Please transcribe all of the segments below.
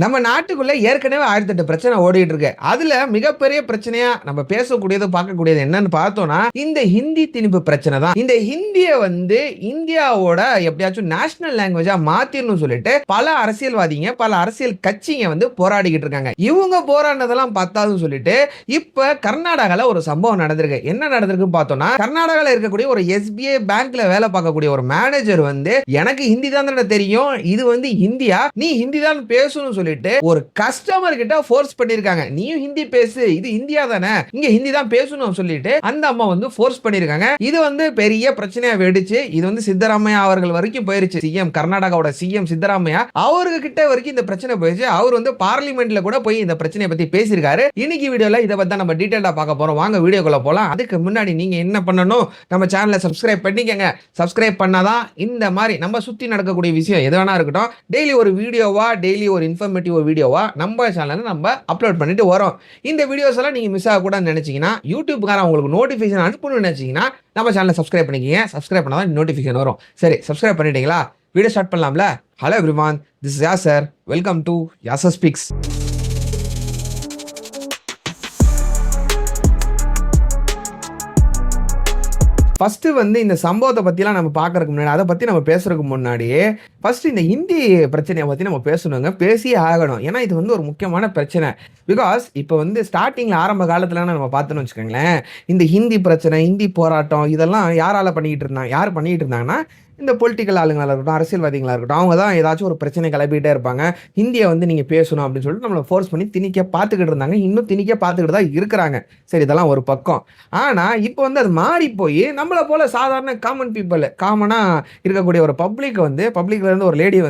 நம்ம நாட்டுக்குள்ள ஏற்கனவே 1008 பிரச்சனை ஓடிட்டு இருக்கு. அதுல மிகப்பெரிய பிரச்சனையா நம்ம பேசக்கூடியது, பார்க்கக்கூடியது என்னன்னு பார்த்தோம்னா, இந்த ஹிந்தி திணிப்பு பிரச்சனை தான். இந்த ஹிந்திய இந்தியாவோட எப்படியாச்சும் நேஷனல் லாங்குவேஜா மாத்திரணும்னு சொல்லிட்டு பல அரசியல்வாதிங்க, பல அரசியல் கட்சிங்க போராடிக்கிட்டு இருக்காங்க. இவங்க போராடினதெல்லாம் பத்தாதுன்னு சொல்லிட்டு இப்ப கர்நாடகால ஒரு சம்பவம் நடந்திருக்கு. என்ன நடந்திருக்குன்னு பார்த்தோம்னா, கர்நாடகால இருக்கக்கூடிய ஒரு SBI பேங்க்ல வேலை பார்க்கக்கூடிய ஒரு மேனேஜர் எனக்கு ஹிந்தி தான் தெரியும். இது இந்தியா. நீ ஹிந்தி தான் பேசணும்னு சொல்லிட்டு ஒரு கஸ்டமர் கிட்ட ஃபோர்ஸ் பண்ணிருக்காங்க. நீயும் ஹிந்தி பேசு, இது இந்தியா தானே, இங்க ஹிந்தி தான் பேசணும் சொல்லிட்டு அந்த அம்மா ஃபோர்ஸ் பண்ணிருக்காங்க. இது பெரிய பிரச்சனையா வெடிச்சு இது சித்தராமையா அவர்கள் வரைக்கும் போயிருச்சு. சிஎம் கர்நாடகாவோட சிஎம் சித்தராமையா அவருக்கு கிட்ட வரைக்கும் இந்த பிரச்சனை போயிருச்சு. அவர் பார்லிமெண்ட்ல கூட போய் இந்த பிரச்சனையை பத்தி பேசியிருக்காரு. இன்னைக்கு வீடியோல இத பத்தி நம்ம டீடைலா பார்க்க போறோம். வாங்க வீடியோக்குள்ள போலாம். அதுக்கு முன்னாடி நீங்க என்ன பண்ணணும், நம்ம சேனலை சப்ஸ்கிரைப் பண்ணிக்கங்க. சப்ஸ்கிரைப் பண்ணாதான் இந்த மாதிரி நம்ம சுத்தி நடக்கக்கூடிய விஷயம் எது வேணா இருக்கட்டும், டெய்லி ஒரு வீடியோவா, டெய்லி ஒரு இன்ஃபர்மேட்டிவ் வீடியோவா நம்ம சேனல்ல நம்ம அப்லோட் பண்ணிட்டு வரோம். இந்த வீடியோஸ் எல்லாம் நீங்க மிஸ் ஆக கூடாதுன்னு நினைச்சீங்கன்னா, யூடியூப்காரன் உங்களுக்கு நோட்டிஃபிகேஷன் அனுப்பணும்னு நினைச்சீங்கன்னா நம்ம சேனலை சப்ஸ்கிரைப் பண்ணிக்கங்க. சப்ஸ்கிரைப் பண்ணாதான் நோட்டிஃபிகேஷன் வரும். சரி, சப்ஸ்கிரைப் பண்ணிட்டீங்களா? வீடியோ ஸ்டார்ட் பண்ணலாம்ல. Hello everyone, this is Yasar. Welcome to Yasar speaks. First இந்த சம்பவத்தை பற்றிலாம் நம்ம பார்க்கறதுக்கு முன்னாடி, அதை பற்றி நம்ம பேசுறதுக்கு முன்னாடியே ஃபர்ஸ்ட் இந்த ஹிந்தி பிரச்சனையை பற்றி நம்ம பேசணுங்க, பேசியே ஆகணும். ஏன்னா இது ஒரு முக்கியமான பிரச்சனை. பிகாஸ் இப்போ ஸ்டார்டிங்கில் ஆரம்ப காலத்துலலாம் நம்ம பார்த்தோன்னு வச்சுக்கோங்களேன், இந்த ஹிந்தி பிரச்சனை, ஹிந்தி போராட்டம் இதெல்லாம் யாரால் பண்ணிக்கிட்டு இருந்தாங்க, யார் பண்ணிக்கிட்டு இருந்தாங்கன்னா, இந்த பொலிட்டிக்கல் ஆளுங்களாக இருக்கட்டும், அரசியல்வாதிகளாக இருக்கட்டும், அவங்க தான் ஏதாச்சும் ஒரு பிரச்சனை கிளப்பிகிட்டே இருப்பாங்க. ஹிந்தியை நீங்கள் பேசணும் அப்படின்னு சொல்லிட்டு நம்மளை ஃபோர்ஸ் பண்ணி திணிக்க பார்த்துக்கிட்டு இருந்தாங்க. இன்னும் திணிக்க பார்த்துக்கிட்டு தான் இருக்கிறாங்க. சரி, இதெல்லாம் ஒரு பக்கம். ஆனால் இப்போ அது மாறி போய் நம்மளை போல சாதாரண காமன் பீப்புள், காமனாக இருக்கக்கூடிய ஒரு பப்ளிக்லேருந்து ஒரு லேடி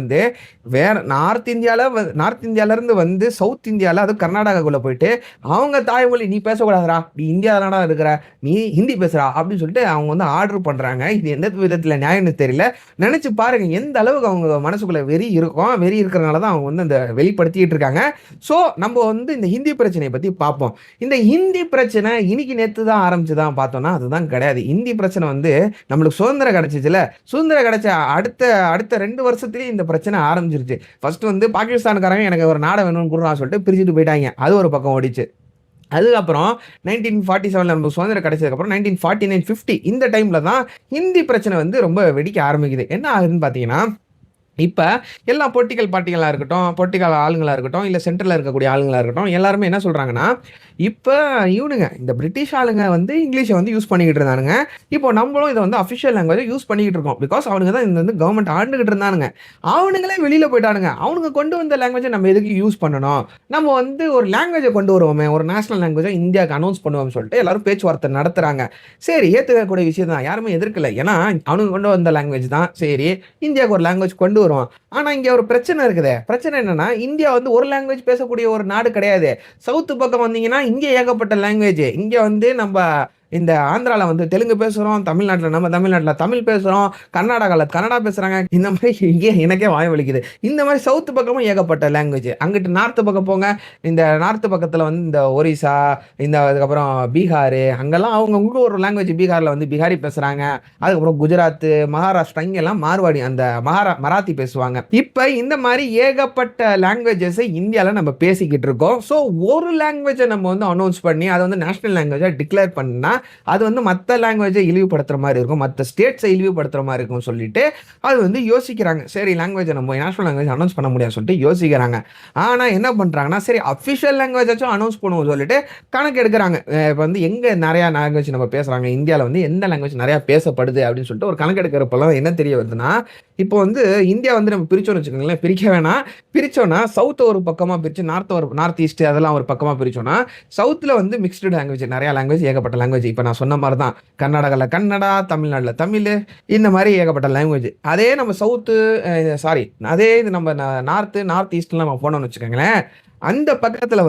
வேற நார்த் இந்தியாவிலேருந்து சவுத் இந்தியாவில், அது கர்நாடகாக்குள்ளே போயிட்டு அவங்க தாய்மொழி நீ பேசக்கூடாதுரா, நீ இந்தியாவில்டா இருக்கிற, நீ ஹிந்தி பேசுகிறா அப்படின்னு சொல்லிட்டு அவங்க ஆர்டர் பண்ணுறாங்க. இது எந்த விதத்தில் நியாயம்னு தெரியல. நினைச்சு பாருங்க எந்த அளவுக்கு அவங்க மனசுக்குள்ள வெறி இருக்கும். வெறி இருக்கிறனால தான் அவங்க அந்த வெளிப்படுத்திட்டு இருக்காங்க. ஸோ நம்ம இந்த ஹிந்தி பிரச்சனையை பத்தி பார்ப்போம். இந்த ஹிந்தி பிரச்சனை இன்னைக்கு நேற்று தான் ஆரம்பிச்சுதான் பார்த்தோம்னா அதுதான் கிடையாது. ஹிந்தி பிரச்சனை நம்மளுக்கு சுதந்திரம் கிடைச்சிச்சுல, சுதந்திரம் கிடைச்ச அடுத்த 2 வருஷத்துலேயே இந்த பிரச்சனை ஆரம்பிச்சிருச்சு. ஃபர்ஸ்ட் பாகிஸ்தானுக்காரங்க எனக்கு ஒரு நாடை வேணும்னு கூடுறான்னு சொல்லிட்டு பிரிச்சுட்டு போயிட்டாங்க. அது ஒரு பக்கம் ஓடிச்சு. அதுக்கப்புறம் 1947 நம்ம சுதந்திரம் கிடைச்சதுக்கப்புறம் 1949, 50 இந்த டைமில் தான் ஹிந்தி பிரச்சனை ரொம்ப வெடிக்க ஆரம்பிக்குது. என்ன ஆகுதுன்னு பார்த்தீங்கன்னா, இப்போ எல்லா பொலிட்டிக்கல் பார்ட்டிகளாக இருக்கட்டும், பொலிட்டிக்கல் ஆளுங்களாக இருக்கட்டும், இல்லை சென்ட்ரலில் இருக்கக்கூடிய ஆளுங்களாக இருக்கட்டும், எல்லாருமே என்ன சொல்கிறாங்கன்னா, இப்போ இவனுங்க இந்த பிரிட்டிஷ் ஆளுங்க இங்கிலீஷை யூஸ் பண்ணிக்கிட்டு இருந்தானுங்க. இப்போ நம்மளும் இதை அஃபிஷியல் லாங்குவேஜை யூஸ் பண்ணிக்கிட்டு இருக்கோம். பிகாஸ் அவனுங்க தான் இந்த கவர்மெண்ட் ஆண்டுகிட்டு இருந்தானுங்க. அவனுங்களே வெளியில் போயிட்டானுங்க. அவனுங்க கொண்டு வந்த லாங்குவேஜை நம்ம எதுக்கு யூஸ் பண்ணணும், நம்ம ஒரு லாங்குவேஜை கொண்டு வருவோமே, ஒரு நேஷனல் லாங்குவேஜை இந்தியாவுக்கு அனௌன்ஸ் பண்ணுவோம்னு சொல்லிட்டு எல்லாரும் பேச்சுவார்த்தை நடத்துகிறாங்க. சரி, ஏற்றுக்கக்கூடிய விஷயம் தான், யாருமே எதிர்க்கல. ஏன்னா அவனுங்க கொண்டு வந்த லாங்குவேஜ் தான். சரி, இந்தியாவுக்கு ஒரு லாங்குவேஜ் கொண்டு வரும். ஆனா இங்க ஒரு பிரச்சனை இருக்குது. பிரச்சனை என்னன்னா, இந்தியா ஒரு லாங்குவேஜ் பேசக்கூடிய ஒரு நாடு கிடையாது. சவுத் பக்கம் வந்தீங்கன்னா இங்க ஏகப்பட்ட லாங்குவேஜ். இங்க நம்ம இந்த ஆந்திராவில் தெலுங்கு பேசுகிறோம், நம்ம தமிழ்நாட்டில் தமிழ் பேசுகிறோம், கர்நாடகாவில் கன்னடா பேசுகிறாங்க. இந்த மாதிரி இங்கே எனக்கே வாய் வலிக்குது. இந்த மாதிரி சவுத்து பக்கமும் ஏகப்பட்ட லாங்குவேஜ். அங்கிட்டு நார்த்து பக்கம் போங்க, இந்த நார்த்து பக்கத்தில் இந்த ஒரிசா, அதுக்கப்புறம் பீகார், அங்கெல்லாம் அவங்கவுங்களுக்கு ஒரு லாங்குவேஜ். பீகாரில் பிகாரி பேசுகிறாங்க. அதுக்கப்புறம் குஜராத், மகாராஷ்டிரா, இங்கெல்லாம் மார்வாடி, அந்த மராத்தி பேசுவாங்க. இப்போ இந்த மாதிரி ஏகப்பட்ட லாங்குவேஜஸை இந்தியாவில் நம்ம பேசிக்கிட்டு இருக்கோம். ஸோ ஒரு லாங்குவேஜை நம்ம அனௌன்ஸ் பண்ணி அதை நேஷனல் லாங்குவேஜாக டிக்ளேர் பண்ணால் அது மற்ற லாங்குவேஜை இழிவுபடுத்துற மாதிரி இருக்கும், மற்ற ஸ்டேட்ஸை இழிவுபடுத்துற மாதிரி இருக்கும் சொல்லிட்டு அது யோசிக்கிறாங்க. சரி, லாங்குவேஜை நம்ம நேஷனல் லாங்குவேஜ் அனௌன்ஸ் பண்ண முடியாது சொல்லிட்டு யோசிக்கிறாங்க. ஆனால் என்ன பண்ணுறாங்கன்னா, சரி அஃபிஷியல் லாங்குவேஜாச்சும் அனௌன்ஸ் பண்ணுவோம் சொல்லிட்டு கணக்கு எடுக்கிறாங்க. இப்போ எங்கே நிறையா லாங்குவேஜ் நம்ம பேசுகிறாங்க, இந்தியாவில் எந்த லாங்குவேஜ் நிறையா பேசப்படுது அப்படின்னு சொல்லிட்டு ஒரு கணக்கு எடுக்கிறப்பெல்லாம் என்ன தெரிய வருதுன்னா, இப்போ இந்தியா நம்ம பிரிச்சோன்னு வச்சுக்கோங்களேன், பிரிக்க வேணாம், பிரிச்சோன்னா சவுத்தை ஒரு பக்கமாக பிரித்து, நார்த் ஈஸ்ட் அதெல்லாம் ஒரு பக்கமாக பிரிச்சோன்னா, சவுத்தில் மிக்ஸ்டு லாங்குவேஜ், நிறையா லாங்குவேஜ், ஏகப்பட்ட லாங்குவேஜ். இப்போ நான் சொன்ன மாதிரி தான் கர்நாடகாவில் கன்னடா, தமிழ்நாட்டில் தமிழ், இந்த மாதிரி ஏகப்பட்ட லாங்குவேஜ். அதே நம்ம அதே இது நம்ம நார்த் ஈஸ்ட்ல நம்ம போனோம்னு வச்சுக்கோங்களேன், அந்த பக்கத்தில்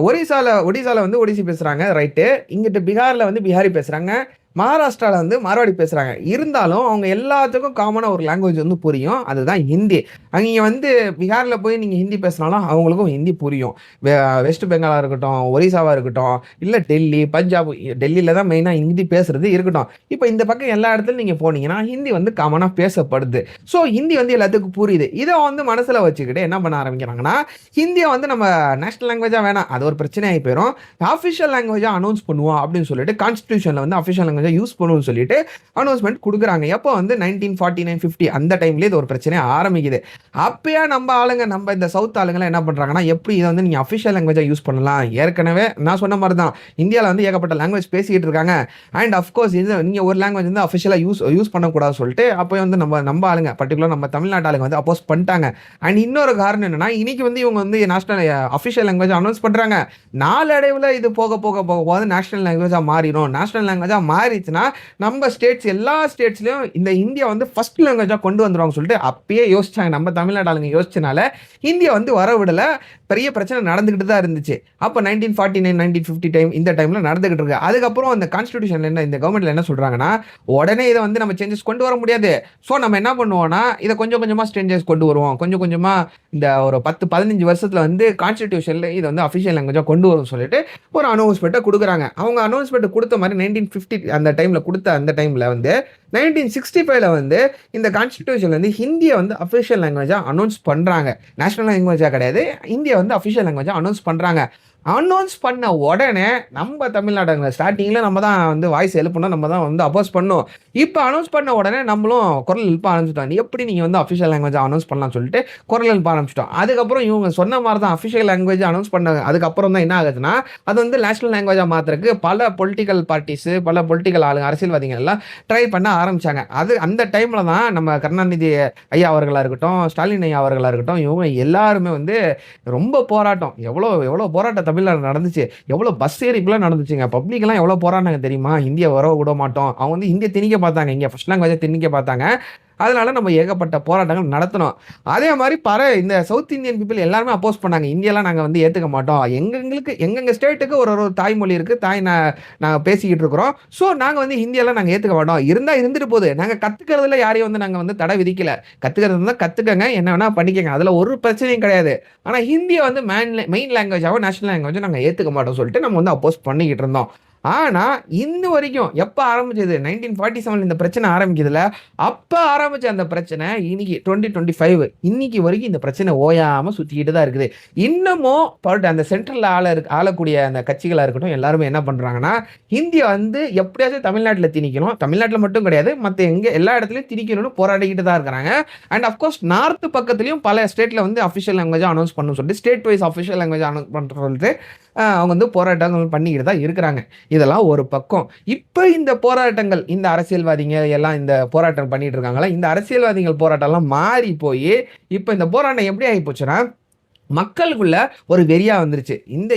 ஒடிசாவில் ஒடிசி பேசுகிறாங்க, ரைட்டு. இங்கிட்ட பீகாரில் பிஹாரி பேசுகிறாங்க, மகாராஷ்டிரால வந்து மார்வாடி பேசுறாங்க. இருந்தாலும் அவங்க எல்லாத்துக்கும் காமனா ஒரு லாங்குவேஜ் வந்து புரியும். அதுதான் ஹிந்தி. நீங்க வந்து பீகார்ல போய் நீங்க ஹிந்தி பேசினாலும் அவங்களுக்கும் ஹிந்தி புரியும். வெ வெஸ்ட் பெங்காலா இருக்கட்டும், ஒரிசாவா இருக்கட்டும், இல்ல டெல்லி, பஞ்சாப், டெல்லில தான் மெயினா ஹிந்தி பேசுறது இருக்கட்டும். இப்ப இந்த பக்கம் எல்லா இடத்துலயும் நீங்க போனீங்கன்னா, ஹிந்தி வந்து காமனா பேசப்படுது. ஸோ ஹிந்தி வந்து எல்லாத்துக்கும் புரியுது. இத வந்து மனசுல வச்சுக்கிட்டு என்ன பண்ண ஆரம்பிக்கிறாங்கன்னா, ஹிந்திய வந்து நம்ம நேஷனல் லாங்குவேஜா வேணாம். அது ஒரு பிரச்சனையாயி போயிரும். ஆஃபிஷியல் லாங்குவேஜா அனௌன்ஸ் பண்ணுவோம் அப்படின்னு சொல்லிட்டு கான்ஸ்டிடியூஷன்ல வந்து ஆஃபிஷியல் லாங்குவேஜா யூஸ் பண்ணுவோம்னு சொல்லிட்டு அனௌன்ஸ்மென்ட் குடுக்குறாங்க. எப்போ வந்து 1949, 50 அந்த டைம்லயே இது ஒரு பிரச்சனை ஆரம்பிக்குது. அப்பயே நம்ம ஆளுங்க நம்ம இந்த சவுத் ஆளுங்கலாம் என்ன பண்றாங்கன்னா, எப்படி இத வந்து நீங்க ஆஃபிஷியல் லாங்குவேஜா யூஸ் பண்ணலாம். ஏற்கனவே நான் சொன்ன மாரி தான். இந்தியால வந்து ஏகப்பட்ட லாங்குவேஜ் பேசிக்கிட்டு இருக்காங்க. அண்ட் ஆஃப் கோர்ஸ் இது நீங்க ஒரு லாங்குவேஜ் வந்து ஆஃபிஷியலா யூஸ் பண்ணக்கூடாதுன்னு சொல்லிட்டு அப்பயே வந்து நம்ம ஆளுங்க பர்ட்டிகுலரா நம்ம தமிழ்நாட்டு ஆளுங்க வந்து அப்போஸ் பண்ணிட்டாங்க. அண்ட் இன்னொரு காரணம் என்னன்னா, இன்னைக்கு வந்து இவங்க வந்து நேஷனல் ஆஃபிஷியல் லாங்குவேஜ் அனௌன்ஸ் பண்றாங்க. நாளடைவுல இது போக நேஷனல் லாங்குவேஜா மாறிடும். நேஷனல் லாங்குவேஜா மாறிச்சுன்னா நம்ம ஸ்டேட்ஸ் எல்லா ஸ்டேட்ஸ்லயும் இந்த ஹிந்தியை வந்து ஃபர்ஸ்ட் லாங்குவேஜா கொண்டு வந்துருவாங்க சொல்லிட்டு அப்பயே யோசிச்சாங்க. நம்ம தமிழ்நாடு ஆளுங்க யோசிச்சனால ஹிந்தியை வந்து வர விடல. பெரிய பிரச்சனை நடந்துகிட்டு தான் இருந்துச்சு. அப்போ 1949, 1950 இந்த டைம்ல நடந்துகிட்டு இருக்கு. அதுக்கப்புறம் அந்த கான்ஸ்டிடியூஷன்ல என்ன இந்த கவர்மெண்ட்ல என்ன சொல்றாங்கன்னா, உடனே இதை வந்து நம்ம சேஞ்சஸ் கொண்டு வர முடியாது. ஸோ நம்ம என்ன பண்ணுவோம்னா, இதை கொஞ்சம் கொஞ்சமா சேஞ்சஸ் கொண்டு வருவோம். கொஞ்சம் கொஞ்சமா இந்த ஒரு 10, 15 வருஷத்துல வந்து கான்ஸ்டிடியூஷன்ல இதை வந்து அஃபிஷியல் லாங்குவேஜா கொண்டு வரும் சொல்லிட்டு ஒரு அனௌன்ஸ்மெண்ட்டை கொடுக்குறாங்க. அவங்க அனௌன்ஸ்மெண்ட் கொடுத்த மாதிரி 1950 அந்த டைம்ல கொடுத்த அந்த டைம்ல வந்து 1965ல வந்து இந்த கான்ஸ்டிடியூஷன்ல வந்து ஹிந்தியை வந்து அஃபிஷியல் லாங்குவேஜா அனௌன்ஸ் பண்றாங்க. நேஷனல் லாங்குவேஜா கிடையாது. இந்தியா வந்து அஃபிஷியல் லாங்குவேஜா அனௌன்ஸ் பண்றாங்க. அனௌன்ஸ் பண்ண உடனே நம்ம தமிழ்நாடுங்க ஸ்டார்டிங்ல நம்ம தான் வந்து வாய்ஸ் எழுப்பணும். நம்ம தான் வந்து அப்போஸ் பண்ணோம். இப்போ அனௌன்ஸ் பண்ண உடனே நம்மளும் குரல் எழுப்ப ஆரம்பிச்சிட்டோம். எப்படி நீங்க வந்து அஃபிஷியல் லாங்குவேஜ் அனௌன்ஸ் பண்ணலாம்னு சொல்லிட்டு குரல் எழுப்ப ஆரம்பிச்சிட்டோம். அதுக்கப்புறம் இவங்க சொன்ன மாதிரி தான் அஃபிஷியல் லாங்குவேஜ் அனௌன்ஸ் பண்ணாங்க. அதுக்கப்புறம் தான் என்ன ஆகுதுன்னா, அது வந்து நேஷனல் லாங்குவேஜா மாத்துறதுக்கு பல பொலிட்டிக்கல் பார்ட்டிஸ், பல பொலிட்டிக்கல் ஆளுங்க, அரசியல்வாதிகள் எல்லாம் ட்ரை பண்ண ஆரம்பிச்சாங்க. அது அந்த டைம்ல தான் நம்ம கருணாநிதி ஐயா அவர்களா இருக்கட்டும், ஸ்டாலின் ஐயா அவர்களா இருக்கட்டும், இவங்க எல்லாருமே வந்து ரொம்ப போராட்டம். எவ்வளோ போராட்டம் தமிழ்நாடு நடந்துச்சு. எவ்வளோ பஸ் ஏறிப்புலாம் நடந்துச்சுங்க. பப்ளிக் எல்லாம் எவ்வளோ போராடினாங்க தெரியுமா? இந்தியா வர விட மாட்டோம். அவங்க வந்து இந்திய திணிக்க பார்த்தாங்க. இங்க ஃபர்ஸ்ட் லாங்குவேஜ் திணிக்க பார்த்தாங்க. அதனால நம்ம ஏகப்பட்ட போராட்டங்கள் நடத்தினோம். அதே மாதிரி இந்த சவுத் இந்தியன் பீப்புள் எல்லாருமே அப்போஸ் பண்ணாங்க. இந்தியாலாம் நாங்கள் வந்து ஏற்றுக்க மாட்டோம். எங்கெங்க ஸ்டேட்டுக்கு ஒரு தாய்மொழி இருக்குது. நாங்கள் பேசிக்கிட்டு இருக்கிறோம். ஸோ நாங்கள் வந்து ஹிந்தியெல்லாம் நாங்கள் ஏற்றுக்க மாட்டோம். இருந்தால் இருந்துட்டு போகுது. நாங்கள் கற்றுக்கிறதுல யாரையும் வந்து நாங்கள் வந்து தடை விதிக்கல. கற்றுக்கிறது தான் கற்றுக்கங்க. என்ன வேணால் பண்ணிக்கங்க. அதில் ஒரு பிரச்சனையும் கிடையாது. ஆனால் ஹிந்தியை வந்து மெயின் லாங்குவேஜாகவும் நேஷனல் லாங்குவேஜும் நாங்கள் ஏற்றுக்க மாட்டோம் சொல்லிட்டு நம்ம வந்து அப்போஸ் பண்ணிக்கிட்டு இருந்தோம். ஆனா இன்ன வரைக்கும் எப்ப ஆரம்பிச்சது 1947 இந்த பிரச்சனை ஆரம்பிக்குதுல, அப்ப ஆரம்பிச்ச அந்த பிரச்சனை இன்னைக்கு 2025 இன்னைக்கு வரைக்கும் இந்த பிரச்சனை ஓயாம சுத்திக்கிட்டு தான் இருக்குது. இன்னமும் அந்த சென்ட்ரல் ஆளக்கூடிய அந்த கட்சிகளா இருக்கட்டும் எல்லாருமே என்ன பண்றாங்கன்னா, ஹிந்தியை வந்து எப்படியாச்சும் தமிழ்நாட்டுல திணிக்கணும். தமிழ்நாட்டுல மட்டும் கிடையாது, மத்த எல்லா இடத்துலயும் திணிக்கணும்னு போராடிக்கிட்டு தான் இருக்கிறாங்க. அண்ட் அப்கோர்ஸ் நார்த் பக்கத்துலயும் பல ஸ்டேட்ல வந்து அஃபிஷியல் லாங்குவேஜ் அனௌன்ஸ் பண்ணணும்னு சொல்லிட்டு state wise official language announce பண்ற சொல்லிட்டு அவங்க வந்து போராட்டங்கள் பண்ணிக்கிட்டு தான் இருக்கிறாங்க. இதெல்லாம் ஒரு பக்கம். இப்ப இந்த போராட்டங்கள், இந்த அரசியல்வாதிங்க எல்லாம் இந்த போராட்டம் பண்ணிட்டு இருக்காங்களா, இந்த அரசியல்வாதிகள் போராட்டம் எல்லாம் மாறி போய் இப்ப இந்த போராட்டம் எப்படி ஆகி போச்சுன்னா, மக்களுக்குள்ள ஒரு வெறியா வந்துருச்சு. இந்த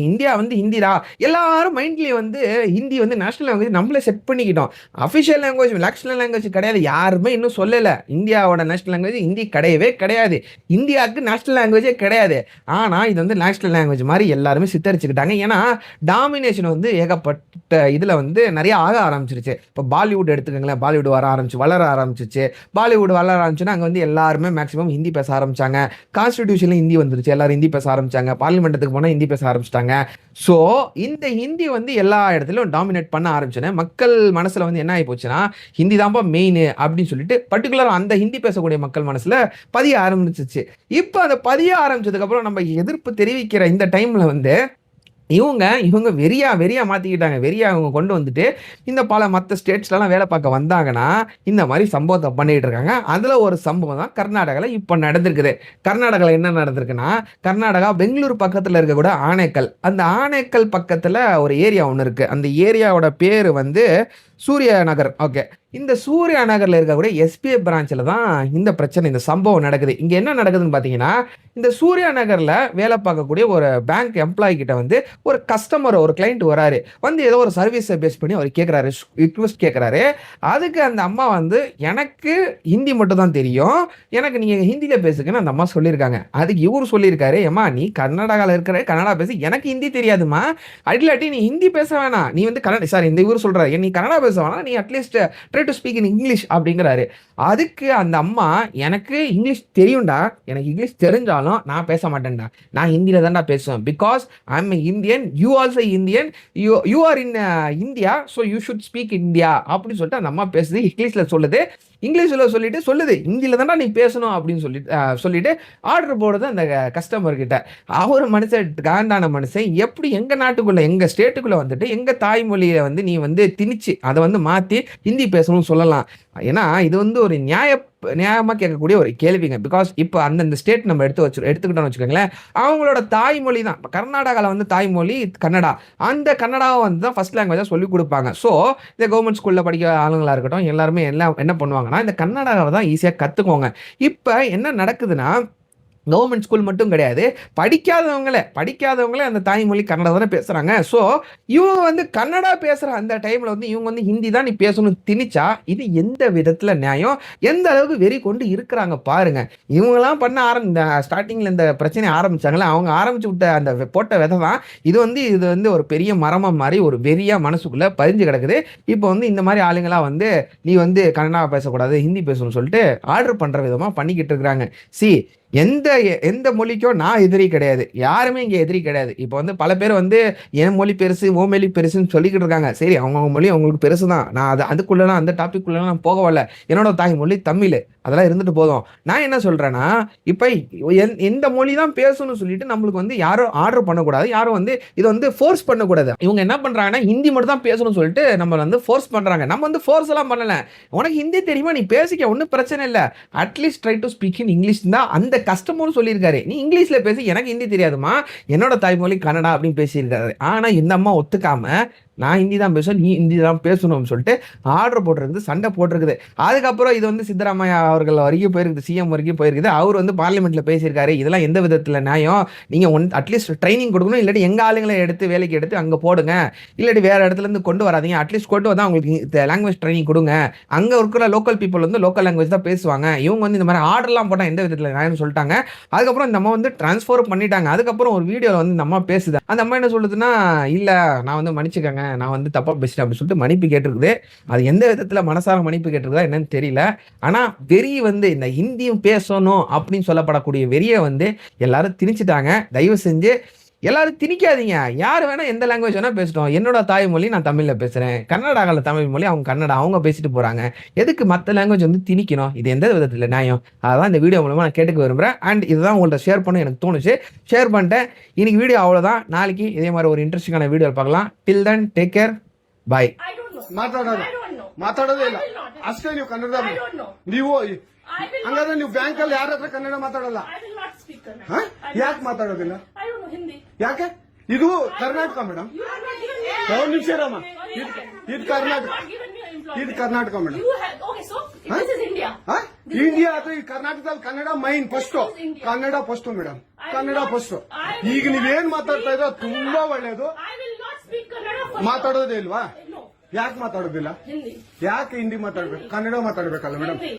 இந்தியா வந்து ஹிந்திடா. எல்லாரும் மைண்ட்லயே வந்து ஹிந்தி வந்து நேஷனல் லாங்குவேஜ் நம்மளே செட் பண்ணிக்கிட்டோம். அஃபிஷியல் லாங்குவேஜ், நேஷனல் லாங்குவேஜ் கிடையாது. யாருமே இன்னும் சொல்லல. இந்தியாவோட நேஷனல் லாங்குவேஜ் ஹிந்தி கிடையவே கிடையாது. இந்தியாவுக்கு நேஷனல் லாங்குவேஜே கிடையாது. ஆனா இது வந்து நேஷனல் லாங்குவேஜ் மாதிரி எல்லாருமே சித்தரிச்சுக்கிட்டாங்க. ஏன்னா டாமினேஷன் வந்து ஏகப்பட்ட இதுல வந்து நிறைய ஆக ஆரம்பிச்சிருச்சு. இப்போ பாலிவுட் எடுத்துக்கங்களேன். பாலிவுட் வளர ஆரம்பிச்சிச்சு. பாலிவுட் வளர ஆரம்பிச்சுன்னா அங்க வந்து எல்லாருமே மேக்சிமம் ஹிந்தி பேச ஆரம்பிச்சாங்க. கான்ஸ்டிடியூஷன்ல ஹிந்தி வந்துருச்சு. எல்லாரும் ஹிந்தி பேச ஆரம்பிச்சாங்க. பார்லிமெண்ட்டுக்கு போனா ஹிந்தி பேச ஆரம்பிச்சிட்டாங்க. சோ இந்த ஹிந்தி வந்து எல்லா இடத்துலயும் டாமினேட் பண்ண ஆரம்பிச்சோன்னே மக்கள் மனசுல வந்து என்ன ஆகி போச்சுன்னா, ஹிந்தி தான்ப்பா மெயின் அப்படின்னு சொல்லிட்டு பர்டிகுலர் அந்த ஹிந்தி பேசக்கூடிய மக்கள் மனசுல பதிய ஆரம்பிச்சிச்சு. இப்ப அந்த பதிய ஆரம்பிச்சதுக்கு அப்புறம் நம்ம எதிர்ப்பு தெரிவிக்கிற இந்த டைம்ல வந்து இவங்க வெறியா மாத்திக்கிட்டாங்க. வெறியா இவங்க கொண்டு வந்துட்டு இந்த பல மற்ற ஸ்டேட்ஸ்லாம் வேலை பார்க்க வந்தாங்கன்னா இந்த மாதிரி சம்பவத்தை பண்ணிட்டு இருக்காங்க. அதுல ஒரு சம்பவம் தான் கர்நாடகாவில் இப்போ நடந்திருக்குது. கர்நாடகாவில் என்ன நடந்திருக்குன்னா, கர்நாடகா பெங்களூர் பக்கத்தில் இருக்கக்கூட ஆனேக்கல், அந்த ஆனேக்கல் பக்கத்தில் ஒரு ஏரியா ஒன்று இருக்கு. அந்த ஏரியாவோட பேர் வந்து சூர்யா நகர். ஓகே, இந்த சூர்யா நகர்ல இருக்கக்கூடிய எஸ்பிஎஃப் பிரான்ச்சில் தான் இந்த பிரச்சனை, இந்த சம்பவம் நடக்குது. இங்க என்ன நடக்குதுன்னு பார்த்தீங்கன்னா, இந்த சூர்யா நகர்ல வேலை பார்க்கக்கூடிய ஒரு பேங்க் எம்ப்ளாயி கிட்ட வந்து ஒரு கஸ்டமர், ஒரு கிளைண்ட் வராரு. வந்து ஏதோ ஒரு சர்வீஸை பேஸ் பண்ணி அவர் கேட்குறாரு, ரிக்வெஸ்ட் கேட்குறாரு. அதுக்கு அந்த அம்மா வந்து, எனக்கு ஹிந்தி மட்டும் தான் தெரியும், எனக்கு நீங்கள் ஹிந்தியில் பேசுங்கன்னு அந்த அம்மா சொல்லியிருக்காங்க. அதுக்கு இவர் சொல்லியிருக்காரு, ஏம்மா நீ கர்நாடகாவில் இருக்கிற, கன்னடா பேசு, எனக்கு ஹிந்தி தெரியாதுமா, அடிலாட்டி நீ ஹிந்தி பேச வேணாம், நீ வந்து இந்த இவர் சொல்கிறாரு, நீ கன்னடா பேசுவானா, நீ at least try to speak in English அப்படிங்கிறாரு. அதுக்கு அந்த அம்மா, எனக்கு இங்கிலீஷ் தெரியும்டா, எனக்கு இங்கிலீஷ் தெரிஞ்சாலும் நான் பேச மாட்டேன்டா. நான் ஹிந்தியில தான்டா பேசுவேன். Because I am Indian, you also Indian, you are in India, so you should speak India அப்படின்னு சொல்லிட்டு அந்த அம்மா பேசுது. இங்கிலீஷ்ல சொல்லுது. இங்கிலீஷ்ல சொல்லிட்டு சொல்லுது, ஹிந்தியில தான்டா நீ பேசணும் அப்படின்னு சொல்லிட்டு ஆர்டர் போடுறது அந்த கஸ்டமர் கிட்ட. அவர் மனுஷன், காண்டான மனுஷன், எப்படி எங்க நாட்டுக்குள்ள, எங்க ஸ்டேட்டுக்குள்ள வந்துட்டு எங்க தாய்மொழியை வந்து நீ வந்து திணிச்சு அதை வந்து மாத்தி ஹிந்தி பேசணும்னு சொல்லலாம். ஏன்னா இது வந்து ஒரு நியாயமா கேட்கக்கூடிய ஒரு கேள்விங்க. பிகாஸ் இப்போ அந்தந்த ஸ்டேட் நம்ம எடுத்துக்கிட்டோம்னு வச்சுக்கோங்களேன், அவங்களோட தாய்மொழி தான். இப்போ கர்நாடகாவில் வந்து தாய்மொழி கன்னடா. அந்த கன்னடாவை வந்து தான் ஃபர்ஸ்ட் லாங்குவேஜாக சொல்லிக் கொடுப்பாங்க. ஸோ இந்த கவர்மெண்ட் ஸ்கூலில் படிக்கிற ஆளுங்களாக இருக்கட்டும், எல்லாருமே எல்லாம் என்ன பண்ணுவாங்கன்னா, இந்த கன்னடாவை தான் ஈஸியாக கற்றுக்குவாங்க. இப்போ என்ன நடக்குதுன்னா, கவர்மெண்ட் ஸ்கூல் மட்டும் கிடையாது, படிக்காதவங்களே அந்த தாய்மொழி கன்னடா தானே பேசுகிறாங்க. ஸோ இவங்க வந்து கன்னடா பேசுகிற அந்த டைமில் வந்து இவங்க வந்து ஹிந்தி தான் நீ பேசணும் திணிச்சா, இது எந்த விதத்தில் நியாயம்? எந்த அளவுக்கு வெறி கொண்டு இருக்கிறாங்க பாருங்க. இவங்கெல்லாம் இந்த ஸ்டார்டிங்கில் இந்த பிரச்சனை ஆரம்பிச்சாங்களே, அவங்க ஆரம்பிச்சு விட்ட அந்த போட்ட விதை தான் இது வந்து ஒரு பெரிய மரமாக மாதிரி ஒரு வெறியா மனசுக்குள்ளே பதிஞ்சு கிடக்குது. இப்போ வந்து இந்த மாதிரி ஆளுங்களாம் வந்து நீ வந்து கன்னடா பேசக்கூடாது, ஹிந்தி பேசணும்னு சொல்லிட்டு ஆர்டர் பண்ணுற விதமாக பண்ணிக்கிட்டு இருக்கிறாங்க. எந்த மொழிக்கும் நான் எதிரி கிடையாது, யாருமே இங்கே எதிரி கிடையாது. இப்போ வந்து பல பேர் வந்து என் மொழி பெருசு, ஓ மொழி பெருசுன்னு சொல்லிக்கிட்டு இருக்காங்க. சரி, அவங்கவுங்க மொழி அவங்களுக்கு பெருசு தான். நான் அதுக்குள்ளலாம் அந்த டாபிக்குள்ளலாம் நான் போக வரல. என்னோட தாய்மொழி தமிழ், அதெல்லாம் இருந்துட்டு போதும். நான் என்ன சொல்கிறேன்னா, இப்போ எந்த மொழி தான் பேசணும்னு சொல்லிட்டு நம்மளுக்கு வந்து யாரும் ஆர்டர் பண்ணக்கூடாது, யாரும் வந்து இதை வந்து ஃபோர்ஸ் பண்ணக்கூடாது. இவங்க என்ன பண்ணுறாங்கன்னா, ஹிந்தி மட்டும் தான் பேசணும்னு சொல்லிட்டு நம்ம வந்து ஃபோர்ஸ் பண்ணுறாங்க. நம்ம வந்து ஃபோர்ஸ் எல்லாம் பண்ணலை. உனக்கு ஹிந்தி தெரியுமா, நீ பேசிக்க, ஒன்றும் பிரச்சனை இல்லை. At least try to speak in English தான் அந்த கஸ்டமரும் சொல்லியிருக்காரு. நீ இங்கிலீஷ்ல பேசி, எனக்கு ஹிந்தி தெரியாதுமா, என்னோட தாய்மொழி கன்னடா அப்படின்னு பேசியிருக்காரு. ஆனா இந்த அம்மா ஒத்துக்காம, நான் ஹிந்தி தான் பேசுவேன், நீ ஹிந்தி தான் பேசணும்னு சொல்லிட்டு ஆர்டர் போட்டிருக்குது, சண்டை போட்டிருக்குது. அதுக்கப்புறம் இது வந்து சித்தராமையா அவர்கள் வரைக்கும் போயிருக்குது, சிஎம் வரைக்கும் போயிருக்குது. அவர் வந்து பார்லிமெண்ட்ல பேசியிருக்காரு, இதெல்லாம் எந்த விதத்தில் நியாயம்? நீங்க அட்லீஸ்ட் ட்ரைனிங் கொடுக்கணும், இல்லாட்டி எங்க ஆளுங்களை வேலைக்கு எடுத்து அங்க போடுங்க, இல்லாட்டி வேற இடத்துல இருந்து கொண்டு வராதீங்க. அட்லீஸ்ட் கொண்டு வந்தா உங்களுக்கு லாங்குவேஜ் ட்ரைனிங் கொடுங்க. அங்க இருக்கிற லோக்கல் பீப்புள் வந்து லோக்கல் லாங்குவேஜ் தான் பேசுவாங்க. இவங்க வந்து இந்த மாதிரி ஆர்டர்லாம் போட்டால் எந்த விதத்தில் நியாயம்னு சொல்லிட்டாங்க. அதுக்கப்புறம் இந்த அம்மா வந்து டிரான்ஸ்ஃபர் பண்ணிட்டாங்க. அதுக்கப்புறம் ஒரு வீடியோவில் வந்து இந்த அம்மா பேசுது. அந்த அம்மா என்ன சொல்லுதுன்னா, இல்ல நான் வந்து மன்னிச்சுக்கங்க, நான் வந்து தப்பா பேசிட்டேன் அப்படின்னு சொல்லிட்டு மன்னிப்பு கேட்டிருக்குது. அது எந்த விதத்துல மனசார மன்னிப்பு கேட்டிருக்குதா என்னன்னு தெரியல. ஆனா வெறி வந்து இந்த ஹிந்தியும் பேசணும் அப்படின்னு சொல்லப்படக்கூடிய வெறியை வந்து எல்லாரும் திணிச்சிட்டாங்க. தயவு செஞ்சு எல்லாரும் திணிக்காதீங்க. யார் வேணா எந்த லாங்குவேஜ் வேணா பேசட்டும். என்னோட தாய்மொழி நான் தமிழ்ல பேசுறேன், கர்நாடகாவில் தமிழ் மொழி, அவங்க கன்னடா, அவங்க பேசிட்டு போறாங்க. எதுக்கு மற்ற லாங்குவேஜ் வந்து திணிக்கணும்? இது எந்த விதத்துல நியாயம்? அதான் இந்த வீடியோ மூலமா நான் கேட்டுக்க விரும்புறேன். அண்ட் இதுதான் உங்கள்ட்ட ஷேர் பண்ண எனக்கு தோணுச்சு, ஷேர் பண்ணிட்டேன். இன்னைக்கு வீடியோ அவ்வளவுதான். நாளைக்கு இதே மாதிரி ஒரு இன்ட்ரெஸ்டிங்கான வீடியோ பார்க்கலாம். டில் தென் டேக் கேர், பை. ಮಾತಾಡೋದೇ ಇಲ್ಲ ಅಷ್ಟೇ. ನೀವು ಕನ್ನಡ ನೀವು ಹಂಗಾದ್ರೆ ನೀವು ಬ್ಯಾಂಕ್ ಅಲ್ಲಿ ಯಾರ ಹತ್ರ ಕನ್ನಡ ಮಾತಾಡಲ್ಲ? ಯಾಕೆ ಮಾತಾಡೋದಿಲ್ಲ? ಯಾಕೆ? ಇದು ಕರ್ನಾಟಕ ಮೇಡಮ್, ಒಂದು ನಿಮಿಷ ಇರಮ್ಮ. ಇದು ಕರ್ನಾಟಕ, ಇದು ಕರ್ನಾಟಕ ಮೇಡಮ್. ಇಂಡಿಯಾ ಅಥವಾ ಈ ಕರ್ನಾಟಕದಲ್ಲಿ Kannada main first, Kannada first madam, Kannada first. ಈಗ ನೀವೇನ್ ಮಾತಾಡ್ತಾ ಇರೋ ತುಂಬಾ ಒಳ್ಳೇದು. ಮಾತಾಡೋದೇ ಇಲ್ವಾ? ಯಾಕೆ ಮಾತಾಡೋದಿಲ್ಲ? ಯಾಕೆ ಹಿಂದಿ ಮಾತಾಡ್ಬೇಕು? ಕನ್ನಡ ಮಾತಾಡ್ಬೇಕಲ್ಲ ಮೇಡಮ್.